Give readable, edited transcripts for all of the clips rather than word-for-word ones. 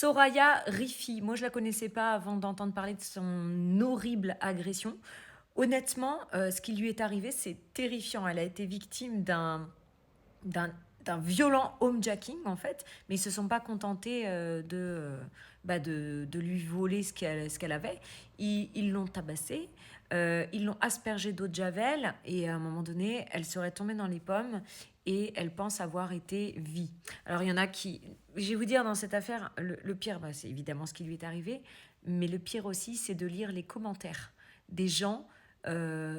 Soraya Rifi, moi je la connaissais pas avant d'entendre parler de son horrible agression. Honnêtement, ce qui lui est arrivé, c'est terrifiant. Elle a été victime d'un d'un violent homejacking en fait, mais ils se sont pas contentés de lui voler ce qu'elle avait. Ils l'ont tabassée, ils l'ont aspergée d'eau de javel et à un moment donné, elle serait tombée dans les pommes et elle pense avoir été vie. Alors il y en a qui, je vais vous dire dans cette affaire, le pire, c'est évidemment ce qui lui est arrivé, mais le pire aussi, c'est de lire les commentaires des gens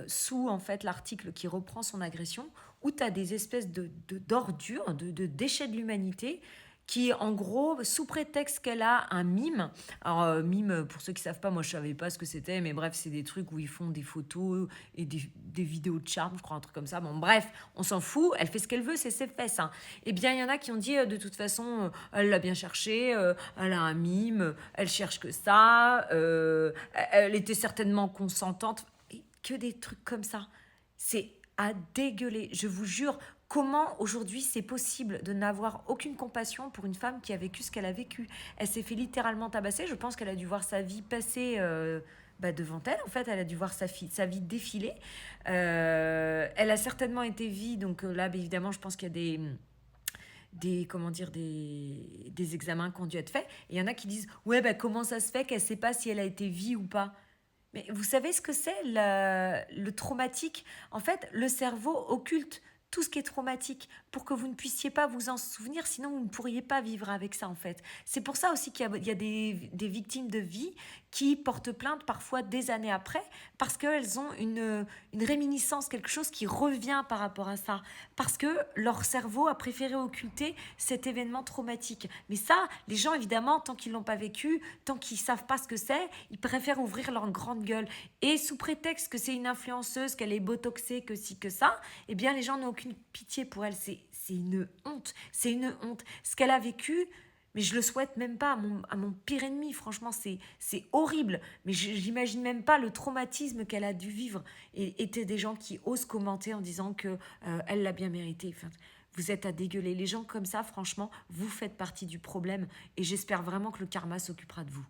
sous en fait l'article qui reprend son agression, où tu as des espèces d'ordures, de déchets de l'humanité, qui en gros, sous prétexte qu'elle a un mime, alors mime, pour ceux qui savent pas, moi je savais pas ce que c'était, mais bref, c'est des trucs où ils font des photos et des vidéos de charme, je crois, un truc comme ça. Bon, bref, on s'en fout, elle fait ce qu'elle veut, c'est ses fesses. Hein. Eh bien, il y en a qui ont dit, de toute façon, elle l'a bien cherché, elle a un mime, elle cherche que ça, elle était certainement consentante. Et que des trucs comme ça. C'est à dégueuler. Je vous jure, comment aujourd'hui c'est possible de n'avoir aucune compassion pour une femme qui a vécu ce qu'elle a vécu. Elle s'est fait littéralement tabasser. Je pense qu'elle a dû voir sa vie passer devant elle. En fait, elle a dû voir sa vie défiler. Elle a certainement été vie. Donc là, évidemment, je pense qu'il y a des examens qui ont dû être faits. Et il y en a qui disent, ouais, comment ça se fait qu'elle ne sait pas si elle a été vie ou pas. Mais vous savez ce que c'est le traumatique? En fait, le cerveau occulte tout ce qui est traumatique pour que vous ne puissiez pas vous en souvenir, sinon vous ne pourriez pas vivre avec ça en fait. C'est pour ça aussi qu'il y a des victimes de vie qui portent plainte parfois des années après parce qu'elles ont une réminiscence, quelque chose qui revient par rapport à ça. Parce que leur cerveau a préféré occulter cet événement traumatique. Mais ça, les gens évidemment, tant qu'ils ne l'ont pas vécu, tant qu'ils ne savent pas ce que c'est, ils préfèrent ouvrir leur grande gueule. Et sous prétexte que c'est une influenceuse, qu'elle est botoxée, que ci, que ça, eh bien les gens n'ont aucune pitié pour elle. C'est une honte. C'est une honte. Ce qu'elle a vécu, mais je le souhaite même pas à mon pire ennemi. Franchement, c'est horrible. Mais j'imagine même pas le traumatisme qu'elle a dû vivre. Et était des gens qui osent commenter en disant que elle l'a bien mérité. Enfin, vous êtes à dégueuler. Les gens comme ça, franchement, vous faites partie du problème. Et j'espère vraiment que le karma s'occupera de vous.